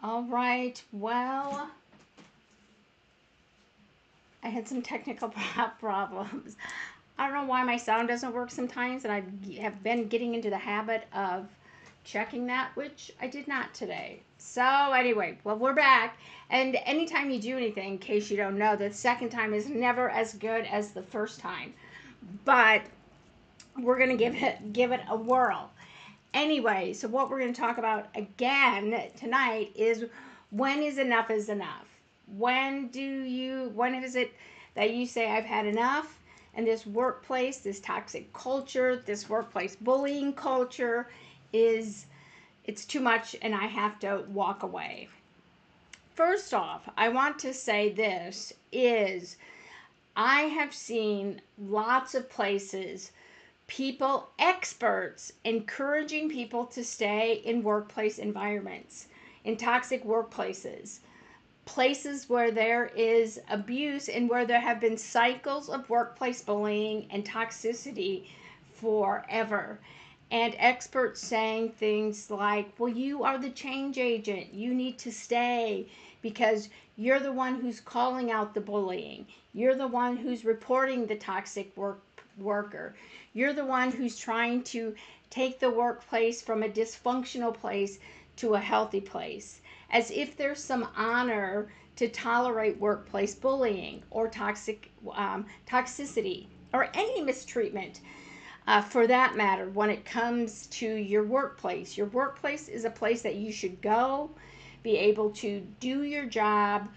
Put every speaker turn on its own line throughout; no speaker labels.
All right. Well, I had some technical problems. I don't know why my sound doesn't work sometimes, and I have been getting into the habit of checking that, which I did not today. So, anyway, well, we're back. And anytime you do anything, in case you don't know, the second time is never as good as the first time. But we're going to give it a whirl. Anyway, so what we're going to talk about again tonight is when is enough? When is it that you say I've had enough? And this workplace, this toxic culture, this workplace bullying culture is it's too much and I have to walk away. First off, I want to say this is I have seen lots of places people, experts, encouraging people to stay in workplace environments, in toxic workplaces, places where there is abuse and where there have been cycles of workplace bullying and toxicity forever. And experts saying things like, well, you are the change agent. You need to stay because you're the one who's calling out the bullying. You're the one who's reporting the toxic worker. You're the one who's trying to take the workplace from a dysfunctional place to a healthy place, as if there's some honor to tolerate workplace bullying or toxicity or any mistreatment, for that matter, when it comes to your workplace. Your workplace is a place that you should go, be able to do your job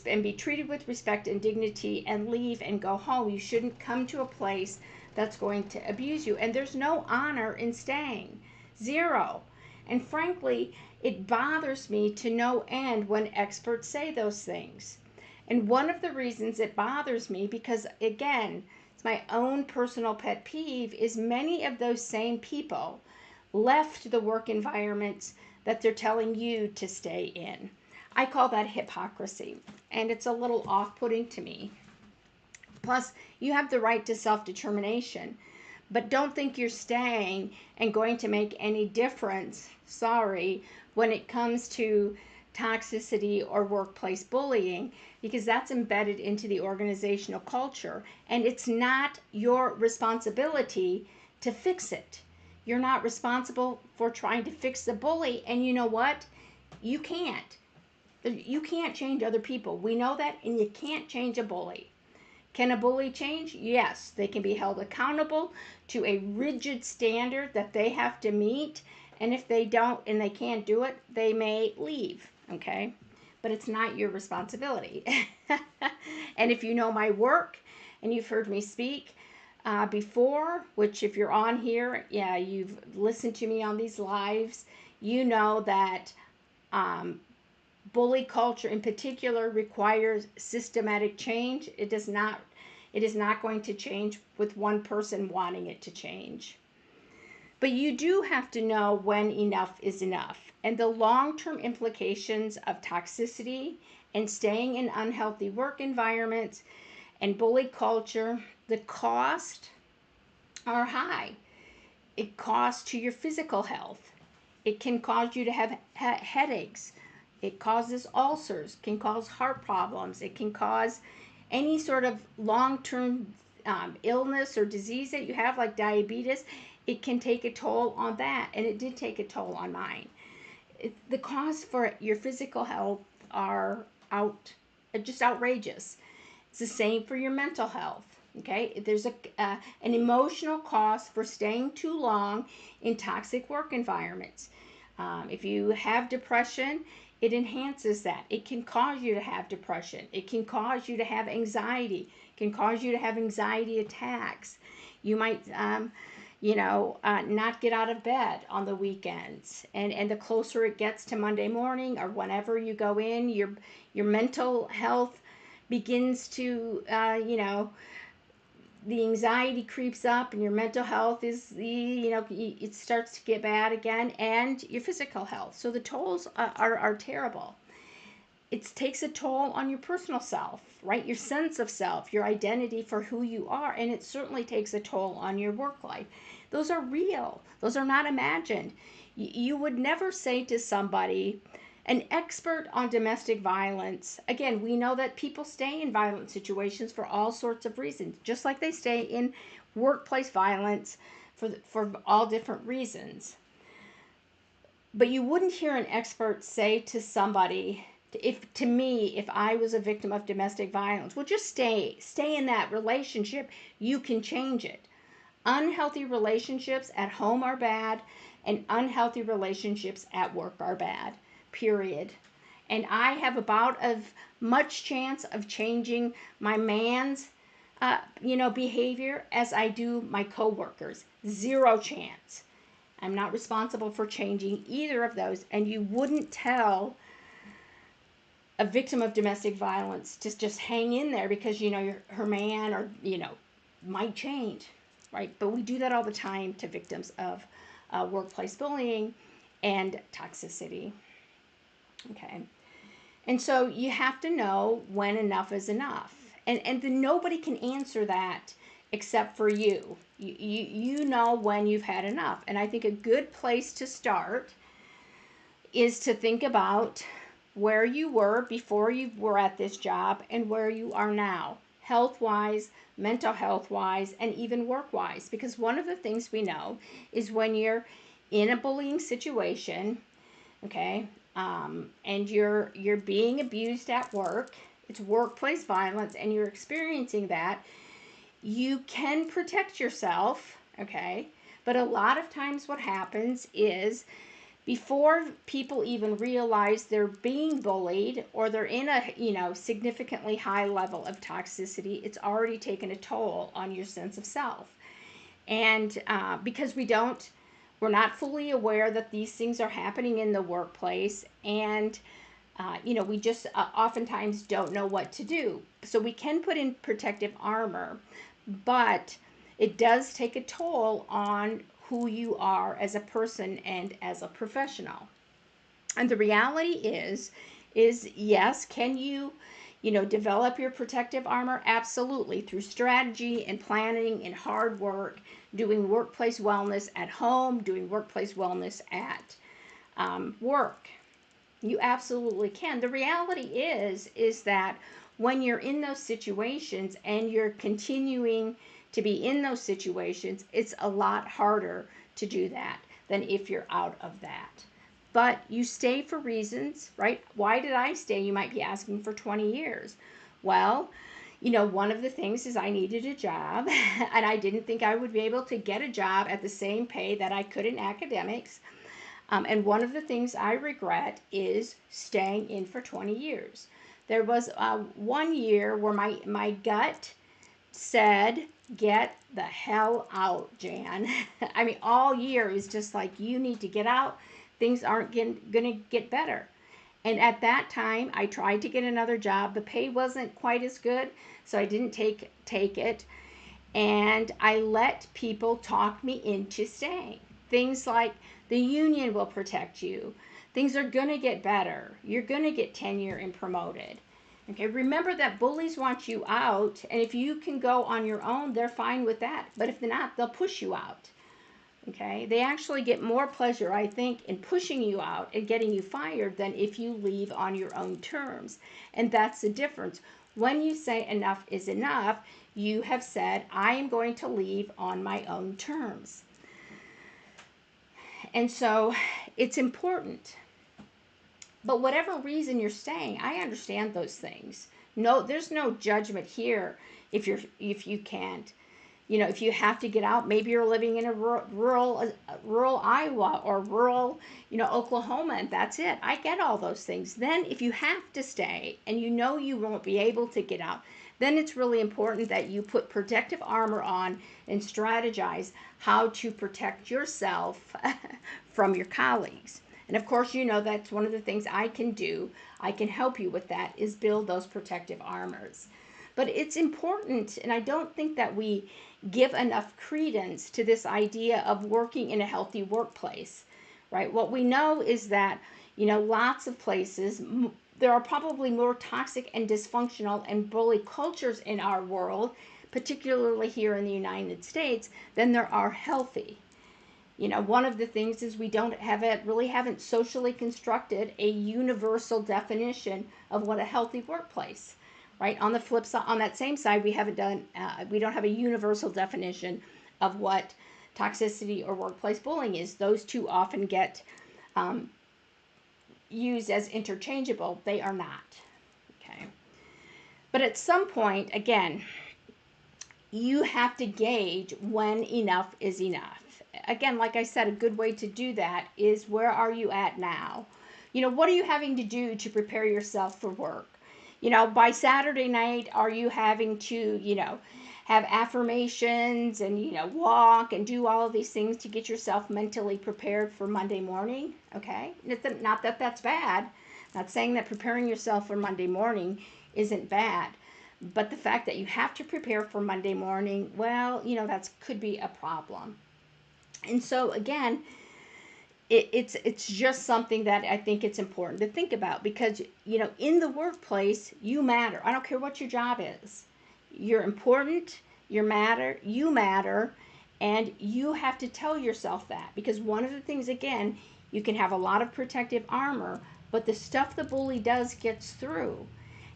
and be treated with respect and dignity and leave and go home. You shouldn't come to a place that's going to abuse you. And there's no honor in staying. Zero. And frankly, it bothers me to no end when experts say those things. And one of the reasons it bothers me, because again, it's my own personal pet peeve, is many of those same people left the work environments that they're telling you to stay in. I call that hypocrisy, and it's a little off-putting to me. Plus, you have the right to self-determination, but don't think you're staying and going to make any difference, sorry, when it comes to toxicity or workplace bullying, because that's embedded into the organizational culture, and it's not your responsibility to fix it. You're not responsible for trying to fix the bully, and you know what? You can't. You can't change other people. We know that, and you can't change a bully. Can a bully change? Yes, they can be held accountable to a rigid standard that they have to meet, and if they don't and they can't do it, they may leave, okay? But it's not your responsibility. And if you know my work and you've heard me speak before, which if you're on here, yeah, you've listened to me on these lives, you know that bully culture in particular requires systematic change. It is not going to change with one person wanting it to change. But you do have to know when enough is enough. And the long-term implications of toxicity and staying in unhealthy work environments and bully culture, the costs are high. It costs to your physical health. It can cause you to have headaches. It causes ulcers, can cause heart problems. It can cause any sort of long-term illness or disease that you have, like diabetes. It can take a toll on that, and it did take a toll on mine. The costs for your physical health are just outrageous. It's the same for your mental health. Okay, there's an emotional cost for staying too long in toxic work environments. If you have depression, it enhances that. It can cause you to have depression. It can cause you to have anxiety. It can cause you to have anxiety attacks. You might, not get out of bed on the weekends. And the closer it gets to Monday morning or whenever you go in, your mental health begins to, the anxiety creeps up and your mental health it starts to get bad again, and your physical health. So the tolls are terrible. It takes a toll on your personal self, right? Your sense of self, your identity for who you are, and it certainly takes a toll on your work life. Those are real. Those are not imagined. You would never say to somebody, An expert on domestic violence, again, we know that people stay in violent situations for all sorts of reasons, just like they stay in workplace violence for all different reasons. But you wouldn't hear an expert say to somebody, if to me, if I was a victim of domestic violence, well, just stay in that relationship. You can change it. Unhealthy relationships at home are bad, and unhealthy relationships at work are bad, period. And I have about as much chance of changing my man's behavior as I do my coworkers. Zero chance. I'm not responsible for changing either of those. And you wouldn't tell a victim of domestic violence to just hang in there because, her man or, might change, right? But we do that all the time to victims of workplace bullying and toxicity. Okay. And so you have to know when enough is enough. And then nobody can answer that except for you. You know when you've had enough. And I think a good place to start is to think about where you were before you were at this job and where you are now, health-wise, mental health-wise, and even work-wise. Because one of the things we know is when you're in a bullying situation, okay, and you're being abused at work, it's workplace violence, and you're experiencing that, you can protect yourself, okay? But a lot of times what happens is before people even realize they're being bullied or they're in a, significantly high level of toxicity, it's already taken a toll on your sense of self. And because we're not fully aware that these things are happening in the workplace, and we just oftentimes don't know what to do. So we can put in protective armor, but it does take a toll on who you are as a person and as a professional. And the reality is yes, can you, develop your protective armor? Absolutely, through strategy and planning and hard work, doing workplace wellness at home, doing workplace wellness at work. You absolutely can. The reality is that when you're in those situations and you're continuing to be in those situations, it's a lot harder to do that than if you're out of that. But you stay for reasons, right? Why did I stay? You might be asking, for 20 years. Well, one of the things is I needed a job, and I didn't think I would be able to get a job at the same pay that I could in academics. And one of the things I regret is staying in for 20 years. There was 1 year where my gut said, get the hell out, Jan. I mean, all year is just like, you need to get out. Things aren't going to get better. And at that time, I tried to get another job. The pay wasn't quite as good, so I didn't take it. And I let people talk me into staying. Things like, the union will protect you. Things are going to get better. You're going to get tenure and promoted. Okay, remember that bullies want you out, and if you can go on your own, they're fine with that. But if they're not, they'll push you out. Okay, they actually get more pleasure, I think, in pushing you out and getting you fired than if you leave on your own terms. And that's the difference. When you say enough is enough, you have said, I am going to leave on my own terms. And so it's important. But whatever reason you're staying, I understand those things. No, there's no judgment here if you can't. If you have to get out, maybe you're living in a rural Iowa or rural, Oklahoma, and that's it. I get all those things. Then if you have to stay and you won't be able to get out, then it's really important that you put protective armor on and strategize how to protect yourself from your colleagues. And of course, that's one of the things I can do. I can help you with that, is build those protective armors. But it's important, and I don't think that we give enough credence to this idea of working in a healthy workplace, right? What we know is that, lots of places, there are probably more toxic and dysfunctional and bully cultures in our world, particularly here in the United States, than there are healthy. One of the things is we don't have it, really haven't socially constructed a universal definition of what a healthy workplace, right? On the flip side, on that same side, we don't have a universal definition of what toxicity or workplace bullying is. Those two often get um, used as interchangeable. They are not. Okay. But at some point, again, you have to gauge when enough is enough. Again, like I said, a good way to do that is, where are you at now? What are you having to do to prepare yourself for work? By Saturday night, are you having to, have affirmations and, walk and do all of these things to get yourself mentally prepared for Monday morning? Okay. Not that that's bad. Not saying that preparing yourself for Monday morning isn't bad. But the fact that you have to prepare for Monday morning, well, that could be a problem. And so again, it's just something that I think it's important to think about, because in the workplace, you matter. I don't care what your job is. You're important, you matter, and you have to tell yourself that, because one of the things, again, you can have a lot of protective armor, but the stuff the bully does gets through.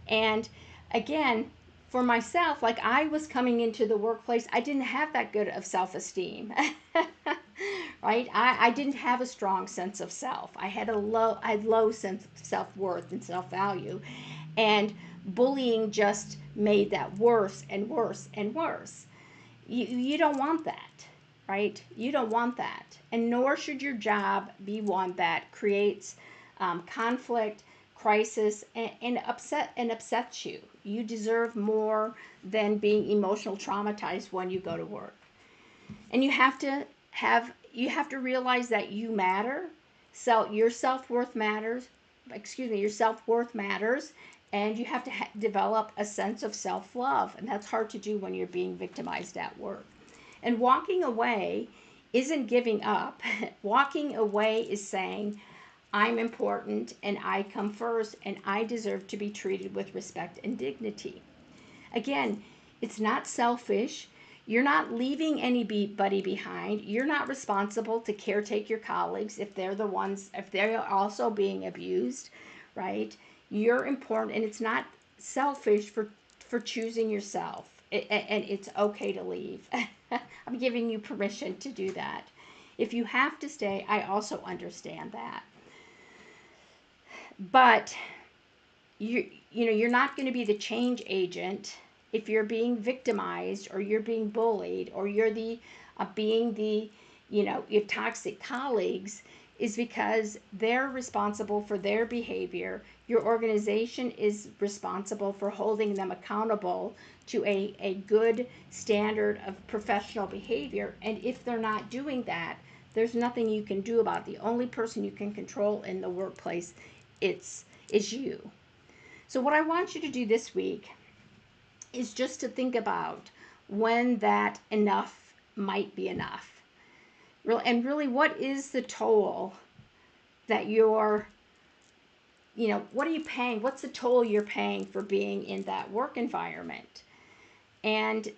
And again, for myself, like, I was coming into the workplace, I didn't have that good of self-esteem. Right? I didn't have a strong sense of self. I had low sense of self-worth and self-value. And bullying just made that worse and worse and worse. You don't want that, right? You don't want that. And nor should your job be one that creates conflict, crisis, and upsets you. You deserve more than being emotional traumatized when you go to work. And you have to realize that you matter. So your self-worth matters. Your self-worth matters, and you have to develop a sense of self-love, and that's hard to do when you're being victimized at work. And walking away isn't giving up. Walking away is saying, I'm important, and I come first, and I deserve to be treated with respect and dignity. Again, it's not selfish. You're not leaving anybody behind. You're not responsible to caretake your colleagues if they're also being abused, right? You're important, and it's not selfish for choosing yourself. And it's okay to leave. I'm giving you permission to do that. If you have to stay, I also understand that. But you're not going to be the change agent if you're being victimized, or you're being bullied, or you're being the your toxic colleagues, is because they're responsible for their behavior. Your organization is responsible for holding them accountable to a good standard of professional behavior. And if they're not doing that, there's nothing you can do about it. The only person you can control in the workplace is you. So what I want you to do this week is just to think about when that enough might be enough. And really, what is the toll that you're, what are you paying? What's the toll you're paying for being in that work environment? And,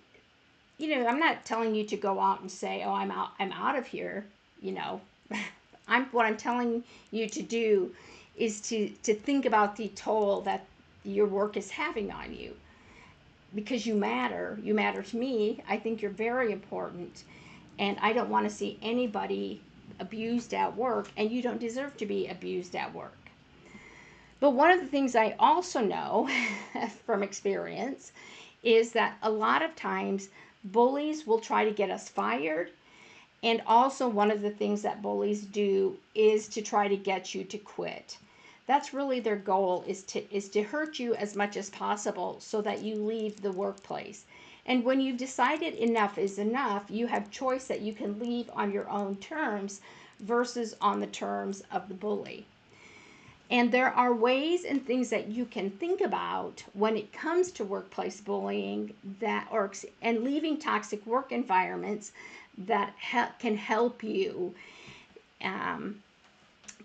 I'm not telling you to go out and say, oh, I'm out of here. What I'm telling you to do is to think about the toll that your work is having on you. Because you matter to me. I think you're very important, and I don't want to see anybody abused at work, and you don't deserve to be abused at work. But one of the things I also know from experience is that a lot of times bullies will try to get us fired, and also one of the things that bullies do is to try to get you to quit. That's really their goal, is to hurt you as much as possible so that you leave the workplace. And when you've decided enough is enough, you have choice that you can leave on your own terms versus on the terms of the bully. And there are ways and things that you can think about when it comes to workplace bullying and leaving toxic work environments that can help you.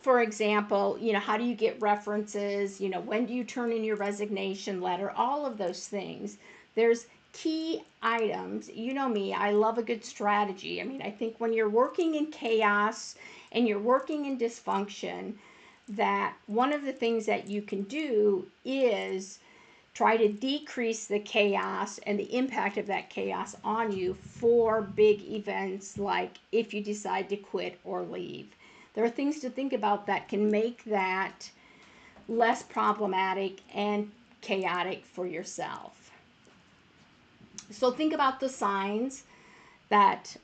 For example, how do you get references? When do you turn in your resignation letter? All of those things. There's key items. You know me, I love a good strategy. I mean, I think when you're working in chaos and you're working in dysfunction, that one of the things that you can do is try to decrease the chaos and the impact of that chaos on you for big events, like if you decide to quit or leave. There are things to think about that can make that less problematic and chaotic for yourself. So think about the signs that,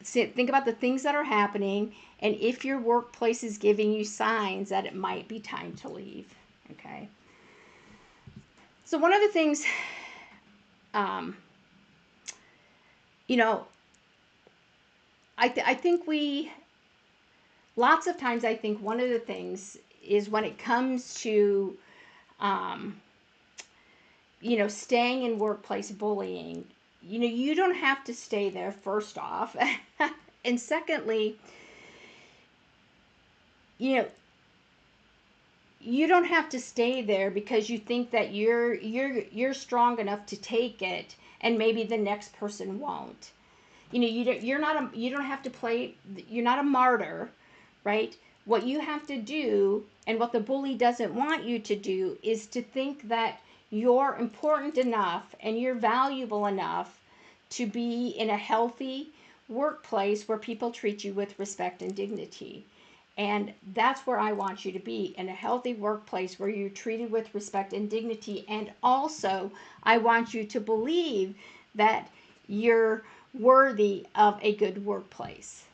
think about the things that are happening, and if your workplace is giving you signs that it might be time to leave. Okay. So one of the things, um, you know, I think lots of times I think one of the things is when it comes to, um, staying in workplace bullying, you don't have to stay there, first off. And secondly, you know, you don't have to stay there because you think that you're strong enough to take it and maybe the next person won't. You don't have to play, you're not a martyr, right? What you have to do, and what the bully doesn't want you to do, is to think that you're important enough and you're valuable enough to be in a healthy workplace where people treat you with respect and dignity. And that's where I want you to be, in a healthy workplace where you're treated with respect and dignity. And also, I want you to believe that you're worthy of a good workplace.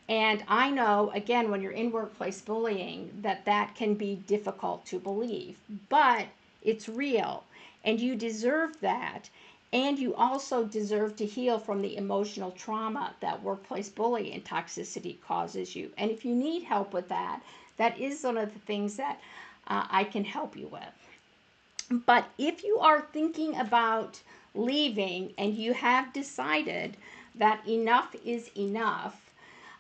And I know, again, when you're in workplace bullying, that can be difficult to believe, but it's real, and you deserve that. And you also deserve to heal from the emotional trauma that workplace bullying and toxicity causes you. And if you need help with that, that is one of the things that I can help you with. But if you are thinking about leaving and you have decided that enough is enough,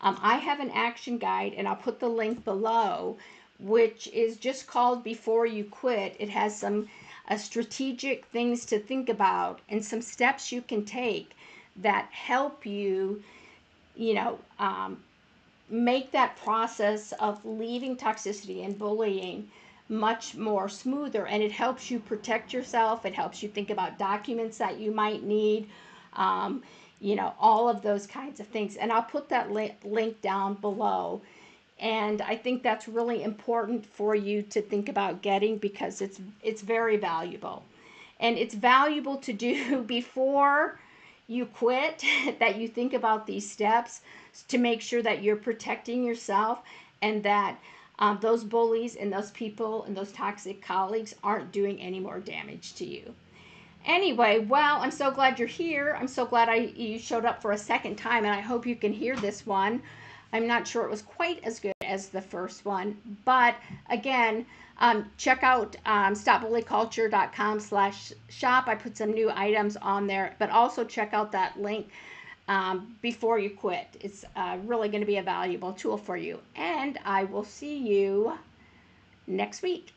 I have an action guide, and I'll put the link below, which is just called Before You Quit. It has some strategic things to think about and some steps you can take that help you, you know, make that process of leaving toxicity and bullying much more smoother. And it helps you protect yourself. It helps you think about documents that you might need, all of those kinds of things. And I'll put that link down below. And I think that's really important for you to think about getting, because it's very valuable. And it's valuable to do before you quit, that you think about these steps to make sure that you're protecting yourself, and that those bullies and those people and those toxic colleagues aren't doing any more damage to you. Anyway, well, I'm so glad you're here. I'm so glad you showed up for a second time, and I hope you can hear this one. I'm not sure it was quite as good as the first one, but again, check out stopbullyculture.com/shop. I put some new items on there, but also check out that link, Before You Quit. It's really going to be a valuable tool for you, and I will see you next week.